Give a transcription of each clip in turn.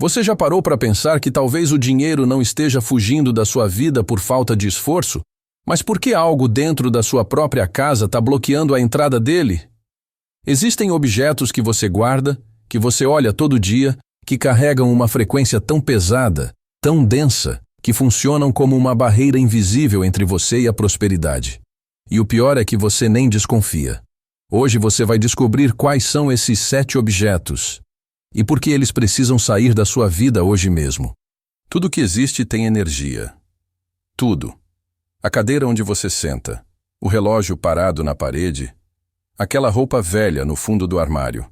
Você já parou para pensar que talvez o dinheiro não esteja fugindo da sua vida por falta de esforço, mas porque algo dentro da sua própria casa está bloqueando a entrada dele? Existem objetos que você guarda, que você olha todo dia, que carregam uma frequência tão pesada, tão densa, que funcionam como uma barreira invisível entre você e a prosperidade. E o pior é que você nem desconfia. Hoje você vai descobrir quais são esses 7 objetos e por que eles precisam sair da sua vida hoje mesmo. Tudo que existe tem energia. Tudo. A cadeira onde você senta, o relógio parado na parede, aquela roupa velha no fundo do armário.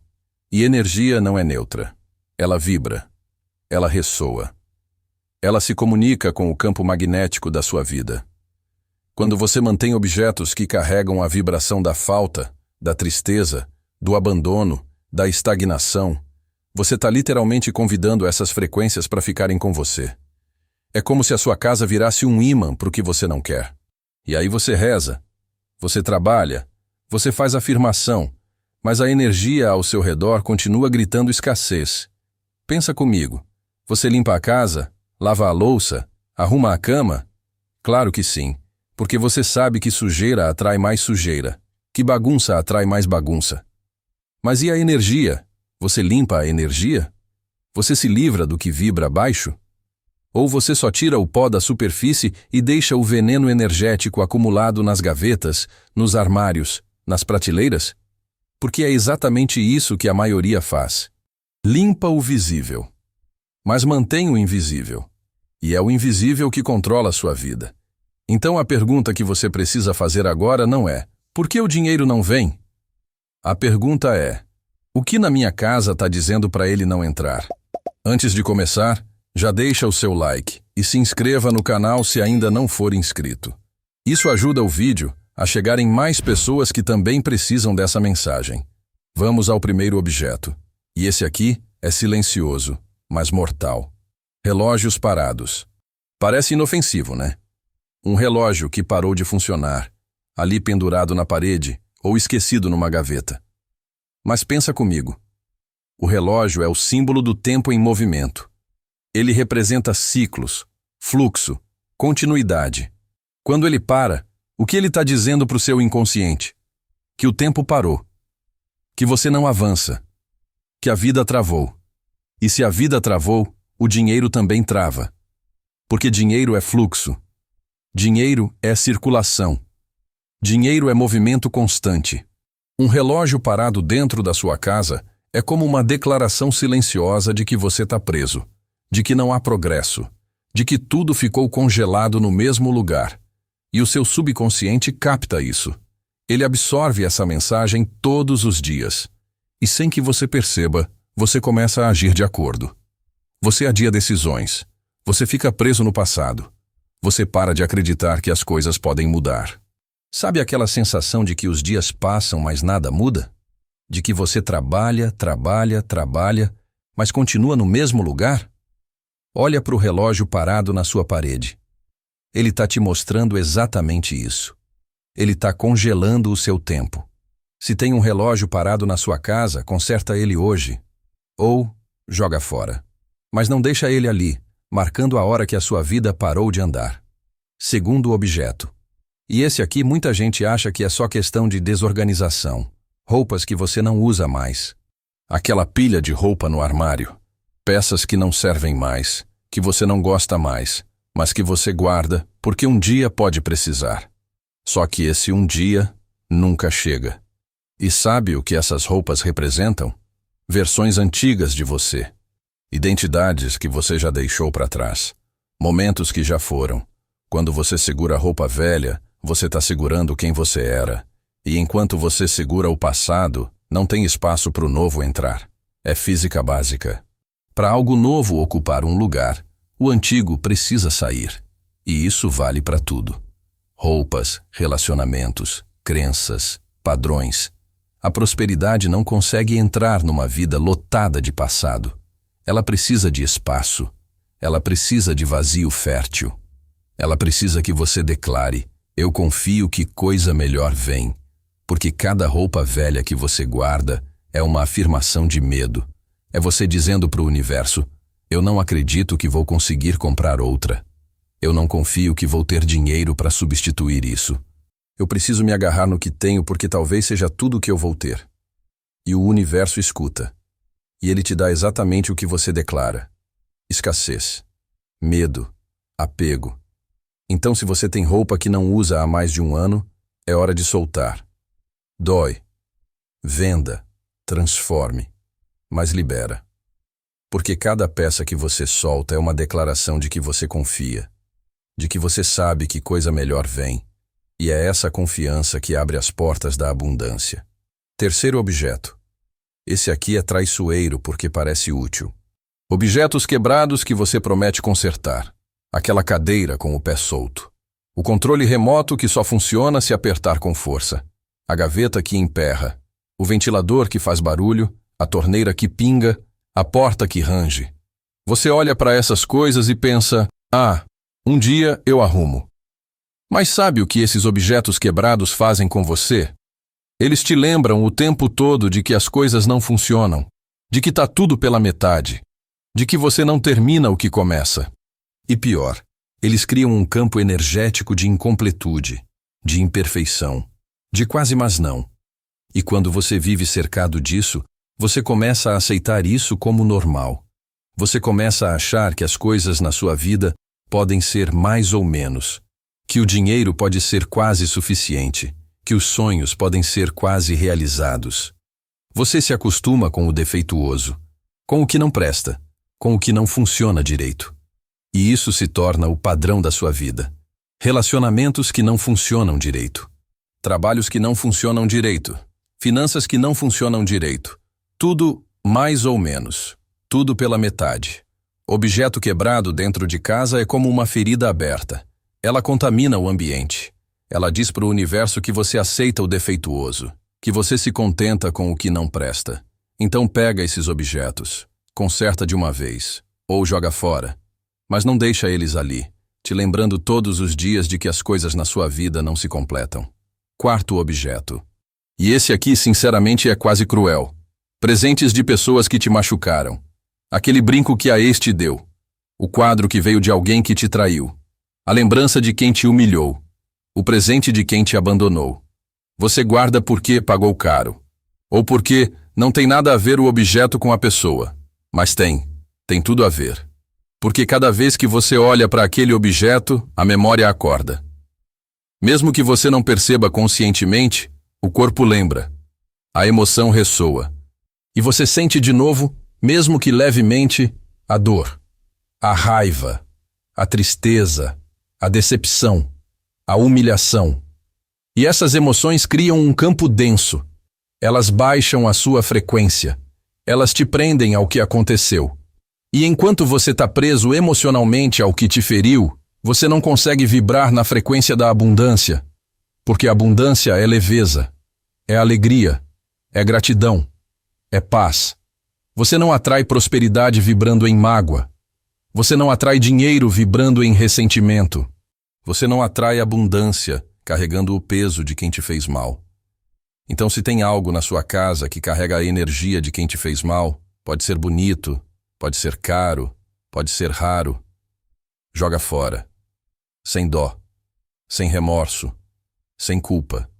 E energia não é neutra. Ela vibra. Ela ressoa. Ela se comunica com o campo magnético da sua vida. Quando você mantém objetos que carregam a vibração da falta, da tristeza, do abandono, da estagnação, você está literalmente convidando essas frequências para ficarem com você. É como se a sua casa virasse um ímã para o que você não quer. E aí você reza, você trabalha, você faz afirmação, mas a energia ao seu redor continua gritando escassez. Pensa comigo, você limpa a casa, lava a louça, arruma a cama? Claro que sim, porque você sabe que sujeira atrai mais sujeira, que bagunça atrai mais bagunça. Mas e a energia? Você limpa a energia? Você se livra do que vibra abaixo? Ou você só tira o pó da superfície e deixa o veneno energético acumulado nas gavetas, nos armários, nas prateleiras? Porque é exatamente isso que a maioria faz. Limpa o visível, mas mantém o invisível. E é o invisível que controla a sua vida. Então a pergunta que você precisa fazer agora não é: por que o dinheiro não vem? A pergunta é: o que na minha casa está dizendo para ele não entrar? Antes de começar, já deixa o seu like e se inscreva no canal se ainda não for inscrito. Isso ajuda o vídeo a chegar em mais pessoas que também precisam dessa mensagem. Vamos ao primeiro objeto. E esse aqui é silencioso, mas mortal. Relógios parados. Parece inofensivo, né? Um relógio que parou de funcionar, ali pendurado na parede ou esquecido numa gaveta. Mas pensa comigo. O relógio é o símbolo do tempo em movimento. Ele representa ciclos, fluxo, continuidade. Quando ele para, o que ele está dizendo para o seu inconsciente? Que o tempo parou. Que você não avança. Que a vida travou. E se a vida travou, o dinheiro também trava. Porque dinheiro é fluxo. Dinheiro é circulação. Dinheiro é movimento constante. Um relógio parado dentro da sua casa é como uma declaração silenciosa de que você está preso, de que não há progresso, de que tudo ficou congelado no mesmo lugar. E o seu subconsciente capta isso. Ele absorve essa mensagem todos os dias. E sem que você perceba, você começa a agir de acordo. Você adia decisões. Você fica preso no passado. Você para de acreditar que as coisas podem mudar. Sabe aquela sensação de que os dias passam, mas nada muda? De que você trabalha, mas continua no mesmo lugar? Olha para o relógio parado na sua parede. Ele está te mostrando exatamente isso. Ele está congelando o seu tempo. Se tem um relógio parado na sua casa, conserta ele hoje. Ou joga fora. Mas não deixa ele ali, marcando a hora que a sua vida parou de andar. Segundo objeto. E esse aqui muita gente acha que é só questão de desorganização. Roupas que você não usa mais. Aquela pilha de roupa no armário. Peças que não servem mais, que você não gosta mais, mas que você guarda porque um dia pode precisar. Só que esse um dia nunca chega. E sabe o que essas roupas representam? Versões antigas de você. Identidades que você já deixou para trás. Momentos que já foram. Quando você segura a roupa velha, você está segurando quem você era. E enquanto você segura o passado, não tem espaço para o novo entrar. É física básica. Para algo novo ocupar um lugar, o antigo precisa sair. E isso vale para tudo. Roupas, relacionamentos, crenças, padrões. A prosperidade não consegue entrar numa vida lotada de passado. Ela precisa de espaço. Ela precisa de vazio fértil. Ela precisa que você declare: eu confio que coisa melhor vem. Porque cada roupa velha que você guarda é uma afirmação de medo. É você dizendo para o universo: Eu não acredito que vou conseguir comprar outra. Eu não confio que vou ter dinheiro para substituir isso. Eu preciso me agarrar no que tenho porque talvez seja tudo o que eu vou ter. E o universo escuta. E ele te dá exatamente o que você declara. Escassez, medo, apego. Então, se você tem roupa que não usa há mais de um ano, é hora de soltar. Dói. Venda. Transforme. Mas libera. Porque cada peça que você solta é uma declaração de que você confia, de que você sabe que coisa melhor vem, e é essa confiança que abre as portas da abundância. Terceiro objeto. Esse aqui é traiçoeiro porque parece útil. Objetos quebrados que você promete consertar. Aquela cadeira com o pé solto. O controle remoto que só funciona se apertar com força. A gaveta que emperra. O ventilador que faz barulho. A torneira que pinga. A porta que range. Você olha para essas coisas e pensa, um dia eu arrumo. Mas sabe o que esses objetos quebrados fazem com você? Eles te lembram o tempo todo de que as coisas não funcionam, de que tá tudo pela metade, de que você não termina o que começa. E pior, eles criam um campo energético de incompletude, de imperfeição, de quase mas não. E quando você vive cercado disso, você começa a aceitar isso como normal. Você começa a achar que as coisas na sua vida podem ser mais ou menos, que o dinheiro pode ser quase suficiente, que os sonhos podem ser quase realizados. Você se acostuma com o defeituoso, com o que não presta, com o que não funciona direito. E isso se torna o padrão da sua vida. Relacionamentos que não funcionam direito. Trabalhos que não funcionam direito. Finanças que não funcionam direito. Tudo mais ou menos. Tudo pela metade. Objeto quebrado dentro de casa é como uma ferida aberta. Ela contamina o ambiente. Ela diz para o universo que você aceita o defeituoso, que você se contenta com o que não presta. Então pega esses objetos, conserta de uma vez, ou joga fora. Mas não deixa eles ali, te lembrando todos os dias de que as coisas na sua vida não se completam. Quarto objeto. E esse aqui, sinceramente, é quase cruel. Presentes de pessoas que te machucaram. Aquele brinco que a ex te deu. O quadro que veio de alguém que te traiu. A lembrança de quem te humilhou. O presente de quem te abandonou. Você guarda porque pagou caro. Ou porque não tem nada a ver o objeto com a pessoa. Mas tem tudo a ver. Porque cada vez que você olha para aquele objeto, a memória acorda. Mesmo que você não perceba conscientemente, o corpo lembra. A emoção ressoa. E você sente de novo, mesmo que levemente, a dor, a raiva, a tristeza, a decepção, a humilhação. E essas emoções criam um campo denso. Elas baixam a sua frequência. Elas te prendem ao que aconteceu. E enquanto você está preso emocionalmente ao que te feriu, você não consegue vibrar na frequência da abundância. Porque a abundância é leveza, é alegria, é gratidão, é paz. Você não atrai prosperidade vibrando em mágoa. Você não atrai dinheiro vibrando em ressentimento. Você não atrai abundância carregando o peso de quem te fez mal. Então, se tem algo na sua casa que carrega a energia de quem te fez mal, pode ser bonito, pode ser caro, pode ser raro, joga fora. Sem dó, sem remorso, sem culpa.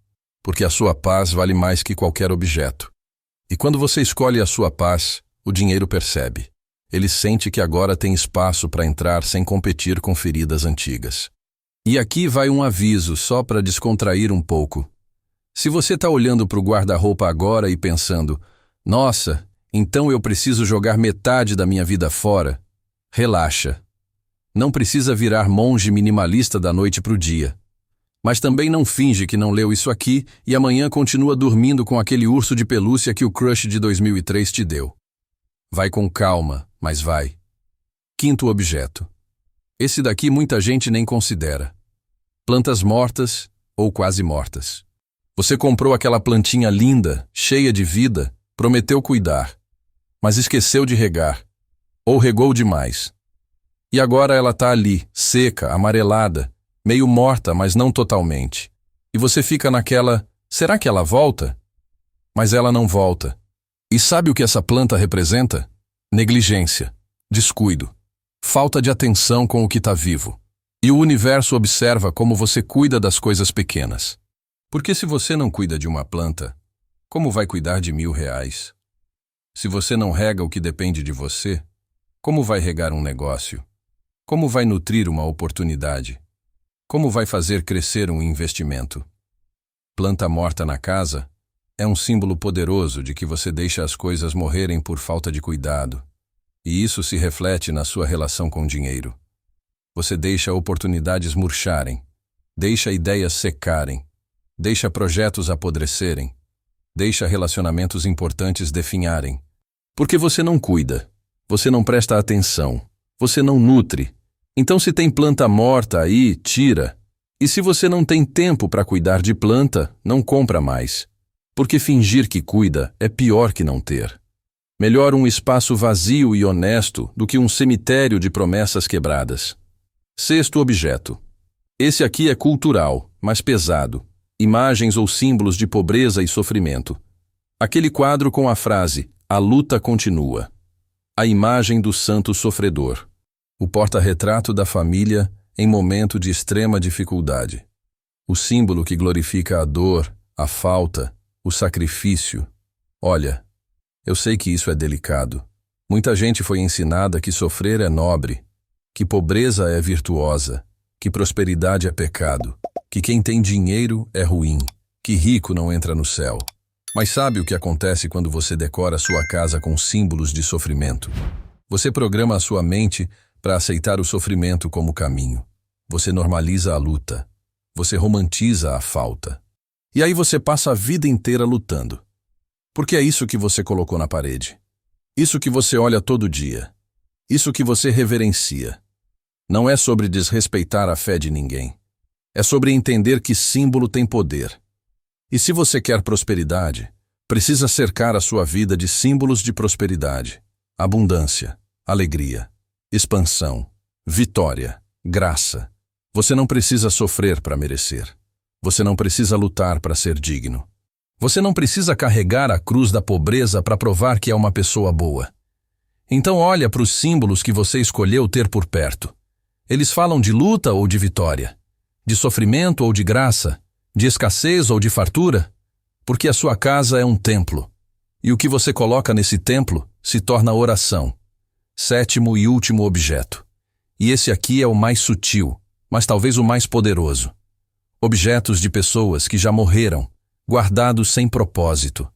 Porque a sua paz vale mais que qualquer objeto. E quando você escolhe a sua paz, o dinheiro percebe. Ele sente que agora tem espaço para entrar sem competir com feridas antigas. E aqui vai um aviso só para descontrair um pouco. Se você está olhando para o guarda-roupa agora e pensando, nossa, então eu preciso jogar metade da minha vida fora, relaxa. Não precisa virar monge minimalista da noite para o dia. Mas também não finge que não leu isso aqui e amanhã continua dormindo com aquele urso de pelúcia que o crush de 2003 te deu. Vai com calma, mas vai. Quinto objeto. Esse daqui muita gente nem considera. Plantas mortas ou quase mortas. Você comprou aquela plantinha linda, cheia de vida, prometeu cuidar, mas esqueceu de regar, ou regou demais. E agora ela está ali, seca, amarelada, meio morta, mas não totalmente. E você fica naquela, será que ela volta? Mas ela não volta. E sabe o que essa planta representa? Negligência. Descuido. Falta de atenção com o que está vivo. E o universo observa como você cuida das coisas pequenas. Porque se você não cuida de uma planta, como vai cuidar de R$ 1.000? Se você não rega o que depende de você, como vai regar um negócio? Como vai nutrir uma oportunidade? Como vai fazer crescer um investimento? Planta morta na casa é um símbolo poderoso de que você deixa as coisas morrerem por falta de cuidado. E isso se reflete na sua relação com o dinheiro. Você deixa oportunidades murcharem, deixa ideias secarem, deixa projetos apodrecerem, deixa relacionamentos importantes definharem. Porque você não cuida, você não presta atenção, você não nutre. Então se tem planta morta aí, tira. E se você não tem tempo para cuidar de planta, não compra mais. Porque fingir que cuida é pior que não ter. Melhor um espaço vazio e honesto do que um cemitério de promessas quebradas. Sexto objeto. Esse aqui é cultural, mas pesado. Imagens ou símbolos de pobreza e sofrimento. Aquele quadro com a frase, a luta continua. A imagem do santo sofredor. O porta-retrato da família em momento de extrema dificuldade. O símbolo que glorifica a dor, a falta, o sacrifício. Olha, eu sei que isso é delicado. Muita gente foi ensinada que sofrer é nobre, que pobreza é virtuosa, que prosperidade é pecado, que quem tem dinheiro é ruim, que rico não entra no céu. Mas sabe o que acontece quando você decora sua casa com símbolos de sofrimento? Você programa a sua mente para aceitar o sofrimento como caminho. Você normaliza a luta. Você romantiza a falta. E aí você passa a vida inteira lutando. Porque é isso que você colocou na parede. Isso que você olha todo dia. Isso que você reverencia. Não é sobre desrespeitar a fé de ninguém. É sobre entender que símbolo tem poder. E se você quer prosperidade, precisa cercar a sua vida de símbolos de prosperidade, abundância, alegria, expansão, vitória, graça. Você não precisa sofrer para merecer. Você não precisa lutar para ser digno. Você não precisa carregar a cruz da pobreza para provar que é uma pessoa boa. Então olha para os símbolos que você escolheu ter por perto. Eles falam de luta ou de vitória, de sofrimento ou de graça, de escassez ou de fartura, porque a sua casa é um templo, e o que você coloca nesse templo se torna oração. Sétimo e último objeto. E esse aqui é o mais sutil, mas talvez o mais poderoso. Objetos de pessoas que já morreram, guardados sem propósito.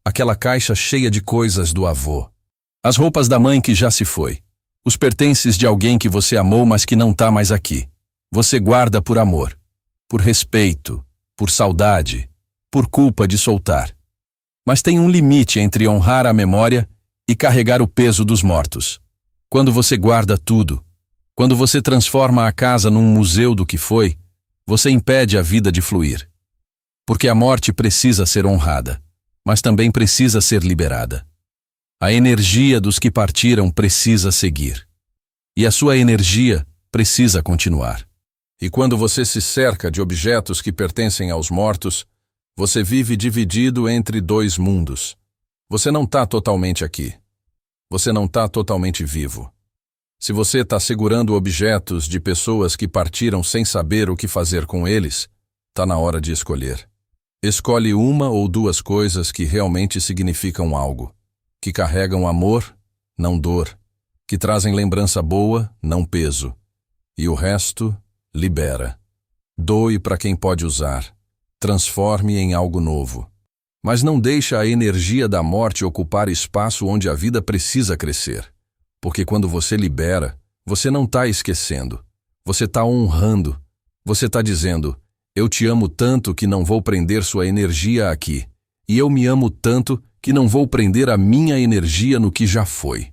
Aquela caixa cheia de coisas do avô. As roupas da mãe que já se foi. Os pertences de alguém que você amou, mas que não está mais aqui. Você guarda por amor, por respeito, por saudade, por culpa de soltar. Mas tem um limite entre honrar a memória e carregar o peso dos mortos. Quando você guarda tudo, quando você transforma a casa num museu do que foi, você impede a vida de fluir. Porque a morte precisa ser honrada, mas também precisa ser liberada. A energia dos que partiram precisa seguir. E a sua energia precisa continuar. E quando você se cerca de objetos que pertencem aos mortos, você vive dividido entre dois mundos. Você não está totalmente aqui. Você não está totalmente vivo. Se você está segurando objetos de pessoas que partiram sem saber o que fazer com eles, está na hora de escolher. Escolhe uma ou duas coisas que realmente significam algo, que carregam amor, não dor, que trazem lembrança boa, não peso. E o resto, libera. Doe para quem pode usar. Transforme em algo novo. Mas não deixe a energia da morte ocupar espaço onde a vida precisa crescer. Porque quando você libera, você não está esquecendo. Você está honrando. Você está dizendo, eu te amo tanto que não vou prender sua energia aqui. E eu me amo tanto que não vou prender a minha energia no que já foi.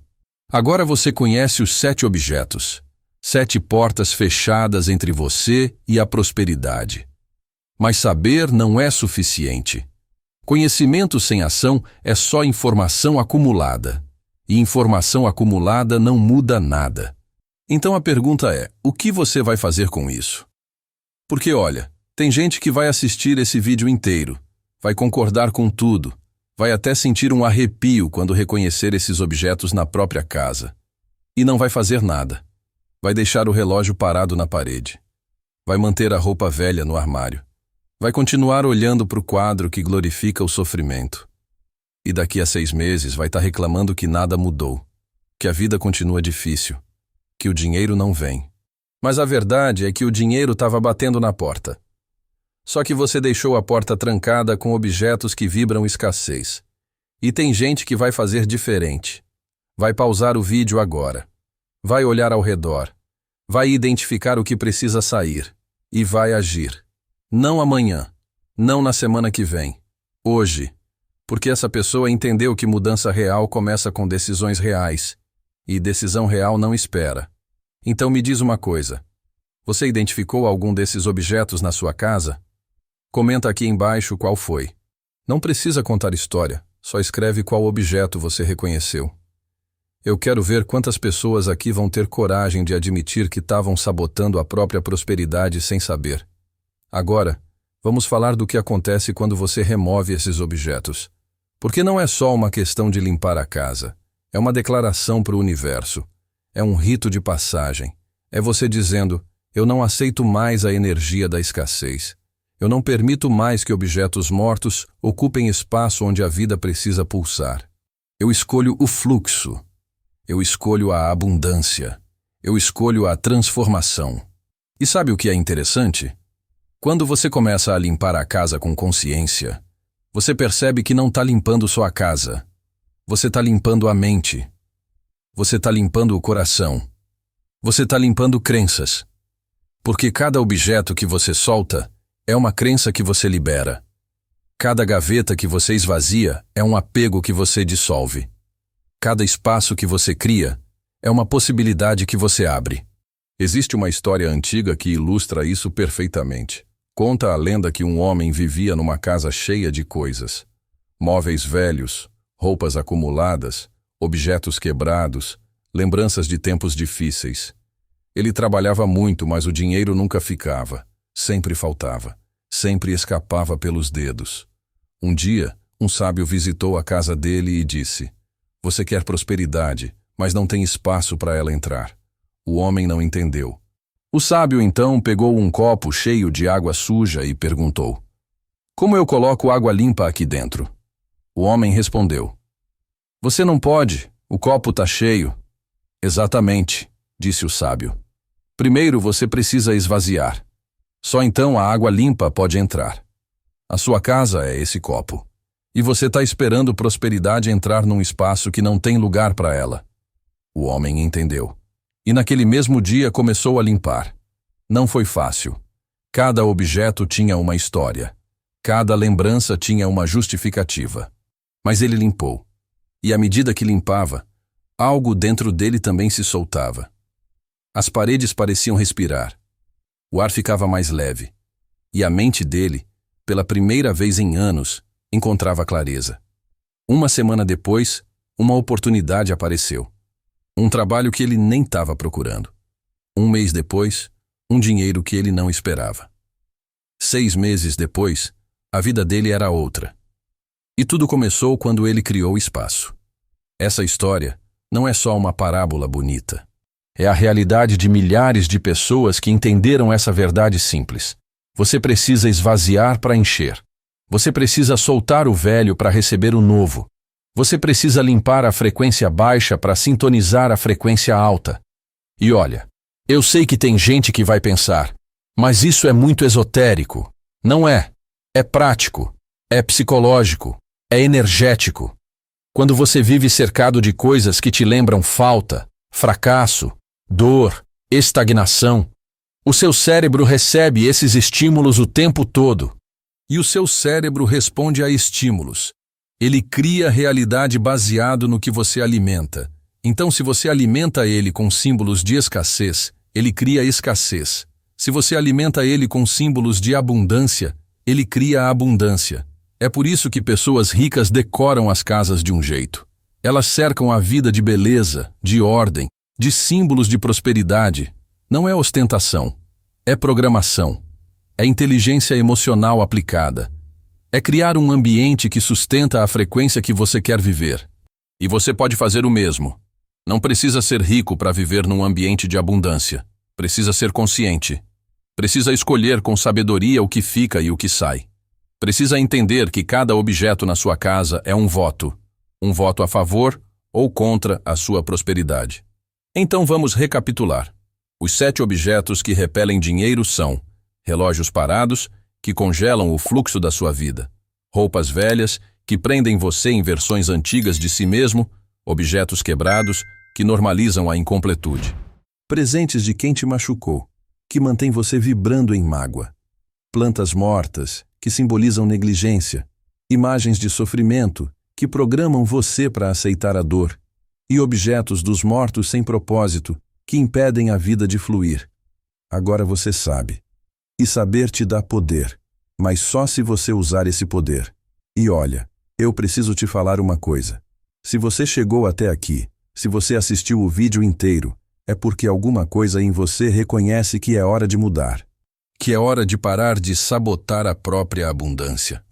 Agora você conhece os 7 objetos. 7 portas fechadas entre você e a prosperidade. Mas saber não é suficiente. Conhecimento sem ação é só informação acumulada. E informação acumulada não muda nada. Então a pergunta é, o que você vai fazer com isso? Porque olha, tem gente que vai assistir esse vídeo inteiro, vai concordar com tudo, vai até sentir um arrepio quando reconhecer esses objetos na própria casa. E não vai fazer nada. Vai deixar o relógio parado na parede. Vai manter a roupa velha no armário. Vai continuar olhando para o quadro que glorifica o sofrimento. E daqui a 6 meses vai estar reclamando que nada mudou, que a vida continua difícil, que o dinheiro não vem. Mas a verdade é que o dinheiro estava batendo na porta. Só que você deixou a porta trancada com objetos que vibram escassez. E tem gente que vai fazer diferente. Vai pausar o vídeo agora. Vai olhar ao redor. Vai identificar o que precisa sair. E vai agir. Não amanhã. Não na semana que vem. Hoje. Porque essa pessoa entendeu que mudança real começa com decisões reais. E decisão real não espera. Então me diz uma coisa. Você identificou algum desses objetos na sua casa? Comenta aqui embaixo qual foi. Não precisa contar história, só escreve qual objeto você reconheceu. Eu quero ver quantas pessoas aqui vão ter coragem de admitir que estavam sabotando a própria prosperidade sem saber. Agora, vamos falar do que acontece quando você remove esses objetos. Porque não é só uma questão de limpar a casa. É uma declaração para o universo. É um rito de passagem. É você dizendo, eu não aceito mais a energia da escassez. Eu não permito mais que objetos mortos ocupem espaço onde a vida precisa pulsar. Eu escolho o fluxo. Eu escolho a abundância. Eu escolho a transformação. E sabe o que é interessante? Quando você começa a limpar a casa com consciência, você percebe que não está limpando só a casa. Você está limpando a mente. Você está limpando o coração. Você está limpando crenças. Porque cada objeto que você solta é uma crença que você libera. Cada gaveta que você esvazia é um apego que você dissolve. Cada espaço que você cria é uma possibilidade que você abre. Existe uma história antiga que ilustra isso perfeitamente. Conta a lenda que um homem vivia numa casa cheia de coisas. Móveis velhos, roupas acumuladas, objetos quebrados, lembranças de tempos difíceis. Ele trabalhava muito, mas o dinheiro nunca ficava. Sempre faltava. Sempre escapava pelos dedos. Um dia, um sábio visitou a casa dele e disse: "Você quer prosperidade, mas não tem espaço para ela entrar." O homem não entendeu. O sábio então pegou um copo cheio de água suja e perguntou: "Como eu coloco água limpa aqui dentro?" O homem respondeu: "Você não pode, o copo está cheio." "Exatamente", disse o sábio. "Primeiro você precisa esvaziar. Só então a água limpa pode entrar. A sua casa é esse copo. E você está esperando prosperidade entrar num espaço que não tem lugar para ela." O homem entendeu. E naquele mesmo dia começou a limpar. Não foi fácil. Cada objeto tinha uma história. Cada lembrança tinha uma justificativa. Mas ele limpou. E à medida que limpava, algo dentro dele também se soltava. As paredes pareciam respirar. O ar ficava mais leve. E a mente dele, pela primeira vez em anos, encontrava clareza. Uma semana depois, uma oportunidade apareceu. Um trabalho que ele nem estava procurando. Um mês depois, um dinheiro que ele não esperava. 6 meses depois, a vida dele era outra. E tudo começou quando ele criou espaço. Essa história não é só uma parábola bonita. É a realidade de milhares de pessoas que entenderam essa verdade simples. Você precisa esvaziar para encher. Você precisa soltar o velho para receber o novo. Você precisa limpar a frequência baixa para sintonizar a frequência alta. E olha, eu sei que tem gente que vai pensar, mas isso é muito esotérico. Não é. É prático. É psicológico. É energético. Quando você vive cercado de coisas que te lembram falta, fracasso, dor, estagnação, o seu cérebro recebe esses estímulos o tempo todo. E o seu cérebro responde a estímulos. Ele cria realidade baseado no que você alimenta. Então, se você alimenta ele com símbolos de escassez, ele cria escassez. Se você alimenta ele com símbolos de abundância, ele cria abundância. É por isso que pessoas ricas decoram as casas de um jeito. Elas cercam a vida de beleza, de ordem, de símbolos de prosperidade. Não é ostentação. É programação. É inteligência emocional aplicada. É criar um ambiente que sustenta a frequência que você quer viver. E você pode fazer o mesmo. Não precisa ser rico para viver num ambiente de abundância. Precisa ser consciente. Precisa escolher com sabedoria o que fica e o que sai. Precisa entender que cada objeto na sua casa é um voto a favor ou contra a sua prosperidade. Então vamos recapitular. Os 7 objetos que repelem dinheiro são: relógios parados, que congelam o fluxo da sua vida; roupas velhas, que prendem você em versões antigas de si mesmo; objetos quebrados, que normalizam a incompletude; presentes de quem te machucou, que mantém você vibrando em mágoa; plantas mortas, que simbolizam negligência; imagens de sofrimento, que programam você para aceitar a dor; e objetos dos mortos sem propósito, que impedem a vida de fluir. Agora você sabe. E saber te dá poder, mas só se você usar esse poder. E olha, eu preciso te falar uma coisa. Se você chegou até aqui, se você assistiu o vídeo inteiro, é porque alguma coisa em você reconhece que é hora de mudar. Que é hora de parar de sabotar a própria abundância.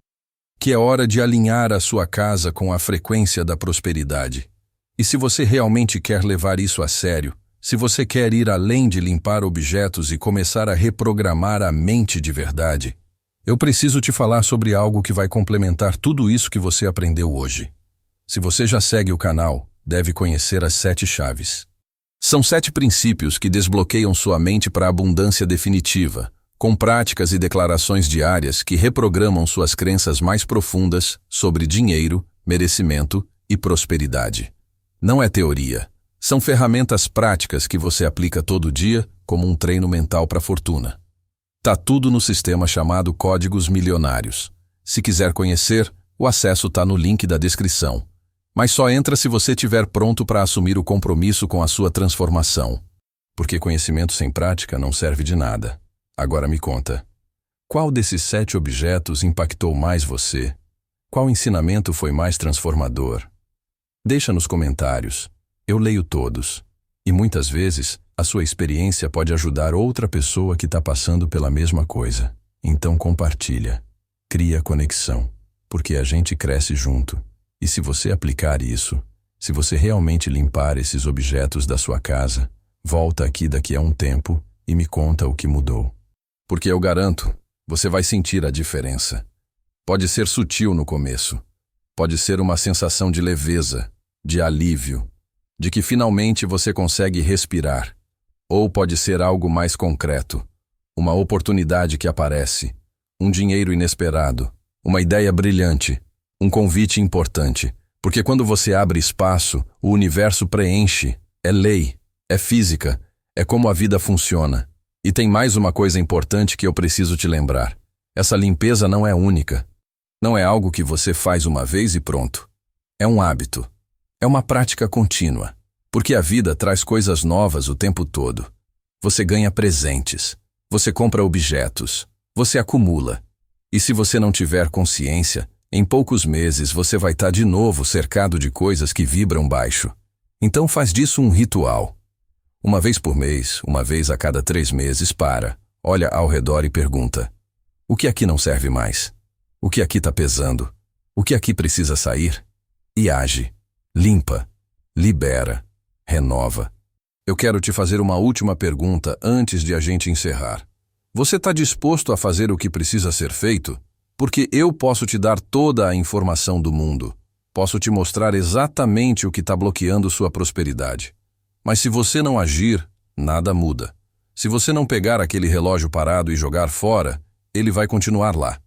Que é hora de alinhar a sua casa com a frequência da prosperidade. E se você realmente quer levar isso a sério, se você quer ir além de limpar objetos e começar a reprogramar a mente de verdade, eu preciso te falar sobre algo que vai complementar tudo isso que você aprendeu hoje. Se você já segue o canal, deve conhecer as 7 chaves. São 7 princípios que desbloqueiam sua mente para a abundância definitiva, com práticas e declarações diárias que reprogramam suas crenças mais profundas sobre dinheiro, merecimento e prosperidade. Não é teoria. São ferramentas práticas que você aplica todo dia como um treino mental para a fortuna. Tá tudo no sistema chamado Códigos Milionários. Se quiser conhecer, o acesso tá no link da descrição. Mas só entra se você estiver pronto para assumir o compromisso com a sua transformação. Porque conhecimento sem prática não serve de nada. Agora me conta. Qual desses 7 objetos impactou mais você? Qual ensinamento foi mais transformador? Deixa nos comentários. Eu leio todos. E muitas vezes, a sua experiência pode ajudar outra pessoa que está passando pela mesma coisa. Então compartilha. Cria conexão. Porque a gente cresce junto. E se você aplicar isso, se você realmente limpar esses objetos da sua casa, volta aqui daqui a um tempo e me conta o que mudou. Porque eu garanto, você vai sentir a diferença. Pode ser sutil no começo. Pode ser uma sensação de leveza, de alívio, de que finalmente você consegue respirar. Ou pode ser algo mais concreto, uma oportunidade que aparece, um dinheiro inesperado, uma ideia brilhante, um convite importante. Porque quando você abre espaço, o universo preenche. É lei, é física, é como a vida funciona. E tem mais uma coisa importante que eu preciso te lembrar. Essa limpeza não é única. Não é algo que você faz uma vez e pronto. É um hábito. É uma prática contínua. Porque a vida traz coisas novas o tempo todo. Você ganha presentes. Você compra objetos. Você acumula. E se você não tiver consciência, em poucos meses você vai estar de novo cercado de coisas que vibram baixo. Então faz disso um ritual. Uma vez por mês, uma vez a cada 3 meses, olha ao redor e pergunta: o que aqui não serve mais? O que aqui está pesando? O que aqui precisa sair? E age. Limpa. Libera. Renova. Eu quero te fazer uma última pergunta antes de a gente encerrar. Você está disposto a fazer o que precisa ser feito? Porque eu posso te dar toda a informação do mundo. Posso te mostrar exatamente o que está bloqueando sua prosperidade. Mas se você não agir, nada muda. Se você não pegar aquele relógio parado e jogar fora, ele vai continuar lá.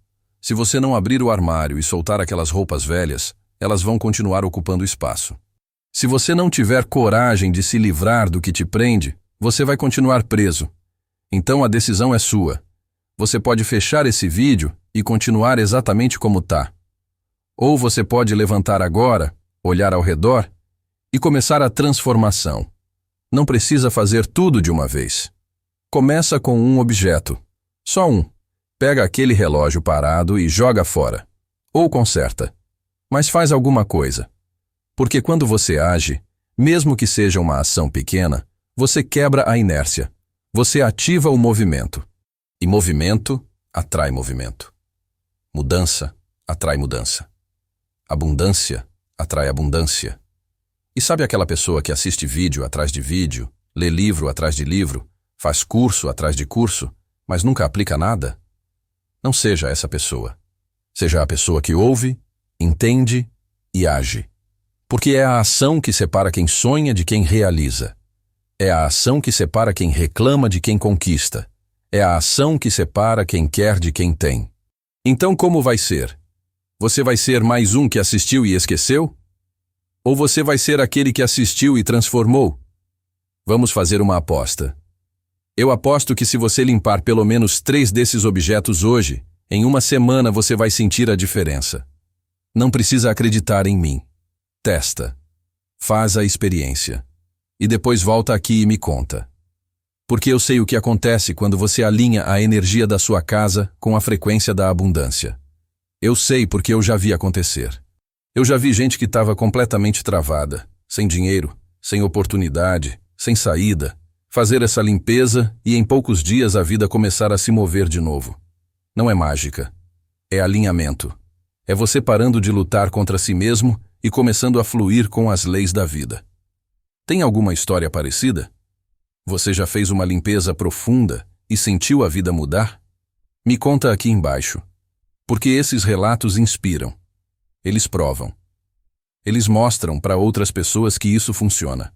Se você não abrir o armário e soltar aquelas roupas velhas, elas vão continuar ocupando espaço. Se você não tiver coragem de se livrar do que te prende, você vai continuar preso. Então a decisão é sua. Você pode fechar esse vídeo e continuar exatamente como está. Ou você pode levantar agora, olhar ao redor e começar a transformação. Não precisa fazer tudo de uma vez. Começa com um objeto. Só um. Pega aquele relógio parado e joga fora. Ou conserta. Mas faz alguma coisa. Porque quando você age, mesmo que seja uma ação pequena, você quebra a inércia. Você ativa o movimento. E movimento atrai movimento. Mudança atrai mudança. Abundância atrai abundância. E sabe aquela pessoa que assiste vídeo atrás de vídeo, lê livro atrás de livro, faz curso atrás de curso, mas nunca aplica nada? Não seja essa pessoa. Seja a pessoa que ouve, entende e age. Porque é a ação que separa quem sonha de quem realiza. É a ação que separa quem reclama de quem conquista. É a ação que separa quem quer de quem tem. Então como vai ser? Você vai ser mais um que assistiu e esqueceu? Ou você vai ser aquele que assistiu e transformou? Vamos fazer uma aposta. Eu aposto que se você limpar pelo menos 3 desses objetos hoje, em uma semana você vai sentir a diferença. Não precisa acreditar em mim. Testa. Faz a experiência. E depois volta aqui e me conta. Porque eu sei o que acontece quando você alinha a energia da sua casa com a frequência da abundância. Eu sei porque eu já vi acontecer. Eu já vi gente que estava completamente travada, sem dinheiro, sem oportunidade, sem saída, fazer essa limpeza e em poucos dias a vida começar a se mover de novo. Não é mágica. É alinhamento. É você parando de lutar contra si mesmo e começando a fluir com as leis da vida. Tem alguma história parecida? Você já fez uma limpeza profunda e sentiu a vida mudar? Me conta aqui embaixo. Porque esses relatos inspiram. Eles provam. Eles mostram para outras pessoas que isso funciona.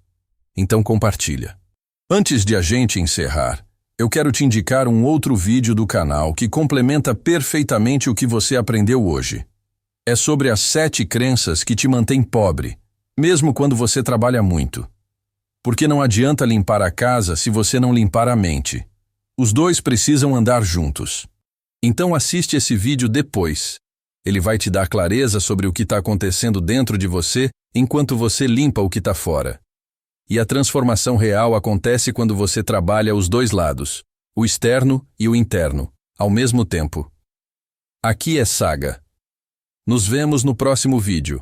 Então compartilha. Antes de a gente encerrar, eu quero te indicar um outro vídeo do canal que complementa perfeitamente o que você aprendeu hoje. É sobre as 7 crenças que te mantêm pobre, mesmo quando você trabalha muito. Porque não adianta limpar a casa se você não limpar a mente. Os dois precisam andar juntos. Então assiste esse vídeo depois. Ele vai te dar clareza sobre o que está acontecendo dentro de você enquanto você limpa o que está fora. E a transformação real acontece quando você trabalha os dois lados, o externo e o interno, ao mesmo tempo. Aqui é Saga. Nos vemos no próximo vídeo.